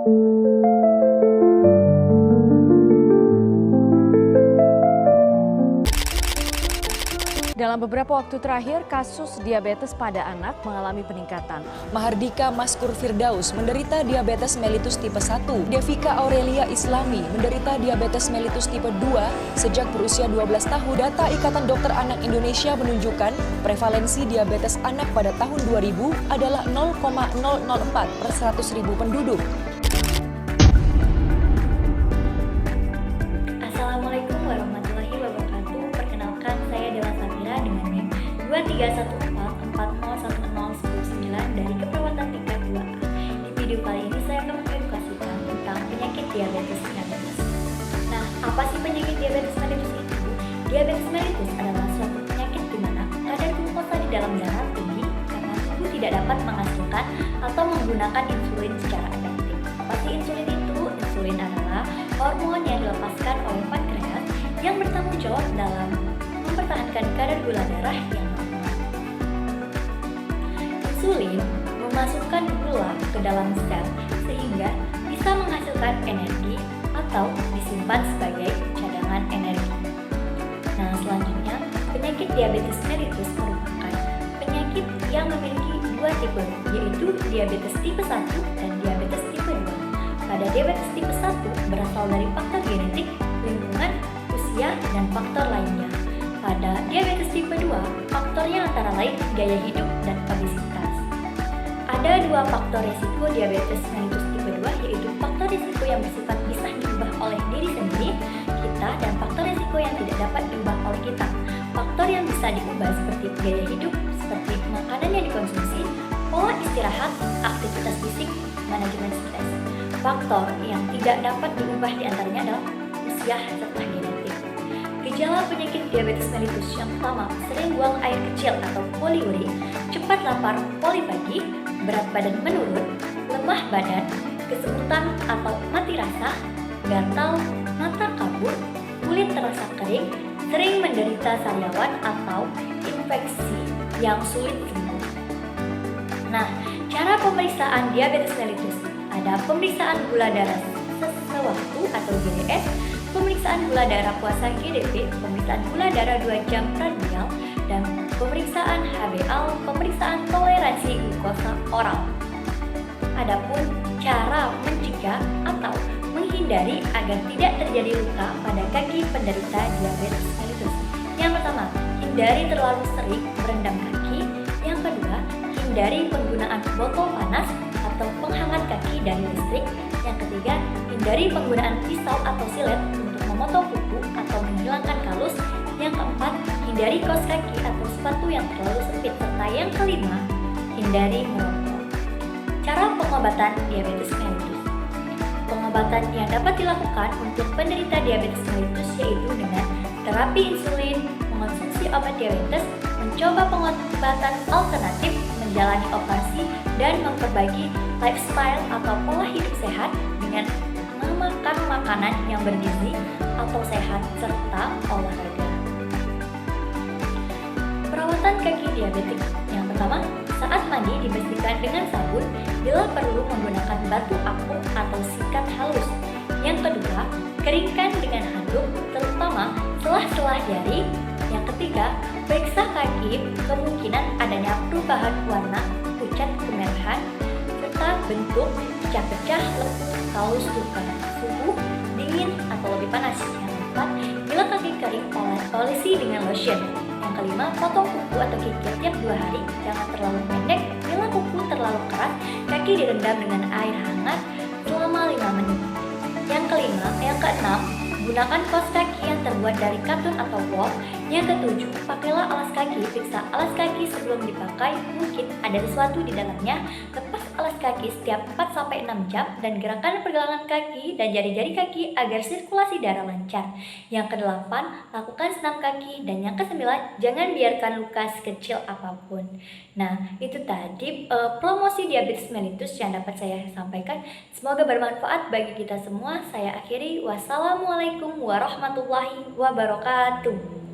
Dalam beberapa waktu terakhir, kasus diabetes pada anak mengalami peningkatan. Mahardika Maskur Firdaus menderita diabetes mellitus tipe 1. Devika Aurelia Islami menderita diabetes mellitus tipe 2 sejak berusia 12 tahun. Data Ikatan Dokter Anak Indonesia menunjukkan prevalensi diabetes anak pada tahun 2000 adalah 0,004 per 100.000 penduduk. Assalamualaikum warahmatullahi wabarakatuh. Perkenalkan, saya Dewa Safira dengan NIM 23144011019 dari Keperawatan tingkat 2A. Di video kali ini saya akan mengedukasikan tentang penyakit diabetes mellitus. Nah, apa sih penyakit diabetes mellitus itu? Diabetes mellitus adalah suatu penyakit di mana kadar glukosa di dalam darah tinggi karena tubuh tidak dapat menghasilkan atau menggunakan insulin secara efektif. Apa sih insulin itu? Insulin adalah hormon yang dilepaskan oleh pankreas yang bertanggung jawab dalam mempertahankan kadar gula darah yang normal. Insulin memasukkan gula ke dalam sel sehingga bisa menghasilkan energi atau disimpan sebagai cadangan energi. Nah, selanjutnya, penyakit diabetes mellitus merupakan penyakit yang memiliki dua tipe, yaitu diabetes tipe 1 dan diabetes tipe 2. Pada diabetes tipe 1 berasal dari faktor genetik, lingkungan, usia, dan faktor lainnya. Pada diabetes tipe 2, faktornya antara lain gaya hidup dan obesitas. Ada dua faktor risiko diabetes mellitus tipe 2, yaitu faktor risiko yang bersifat bisa diubah oleh diri sendiri, kita, dan faktor risiko yang tidak dapat diubah oleh kita. Faktor yang bisa diubah seperti gaya hidup, seperti makanan yang dikonsumsi, pola istirahat, aktivitas fisik, manajemen stres. Faktor yang tidak dapat diubah diantaranya adalah usia serta genetik. Gejala penyakit diabetes mellitus yang pertama, sering buang air kecil atau poliuri, cepat lapar, polipagi, berat badan menurun, lemah badan, kesemutan atau mati rasa, gatal, mata kabur, kulit terasa kering, sering menderita sariawan atau infeksi yang sulit sembuh. Nah, cara pemeriksaan diabetes mellitus ada pemeriksaan gula darah sewaktu atau GDS, pemeriksaan gula darah puasa GDP, pemeriksaan gula darah 2 jam prandial, dan pemeriksaan HbA, pemeriksaan toleransi glukosa oral. Adapun cara mencegah atau menghindari agar tidak terjadi luka pada kaki penderita diabetes mellitus. Yang pertama, hindari terlalu sering merendam kaki. Yang kedua, hindari penggunaan botol panas atau penghangat kaki dari listrik. Yang ketiga, hindari penggunaan pisau atau silet untuk memotong kuku atau menghilangkan kalus. Yang keempat, hindari kaos kaki atau sepatu yang terlalu sempit. Serta yang kelima, hindari merokok. Cara pengobatan diabetes mellitus. Pengobatan yang dapat dilakukan untuk penderita diabetes mellitus yaitu dengan terapi insulin, mengonsumsi obat diabetes, mencoba pengobatan alternatif, menjalani operasi, dan memperbaiki lifestyle atau pola hidup sehat dengan memakan makanan yang bergizi atau sehat serta olahraga. Perawatan kaki diabetik. Yang pertama, saat mandi dibersihkan dengan sabun, bila perlu menggunakan batu apung atau sikat halus. Yang kedua, keringkan dengan handuk, terutama selah-selah jari. Yang ketiga, periksa kaki kemungkinan adanya perubahan warna, pucat kemerahan, serta bentuk, pecah-pecah, lekuk, kaus, luka, suhu, dingin, atau lebih panas. Yang keempat, bila kaki kering, olesi dengan lotion. Yang kelima, potong kuku atau kikir tiap 2 hari, jangan terlalu pendek. Bila kuku terlalu keras, kaki direndam dengan air hangat selama 5 menit. Yang keenam, gunakan kaos kaki yang terbuat dari katun atau wool. Yang ketujuh, pakailah alas kaki. Periksa alas kaki sebelum dipakai, mungkin ada sesuatu di dalamnya. Lepas alas kaki setiap 4-6 jam dan gerakan pergelangan kaki dan jari-jari kaki agar sirkulasi darah lancar. Yang kedelapan, lakukan senam kaki. Dan yang kesembilan, jangan biarkan luka sekecil apapun. Nah, itu tadi promosi diabetes mellitus yang dapat saya sampaikan. Semoga bermanfaat bagi kita semua. Saya akhiri. Wassalamualaikum warahmatullahi wabarakatuh.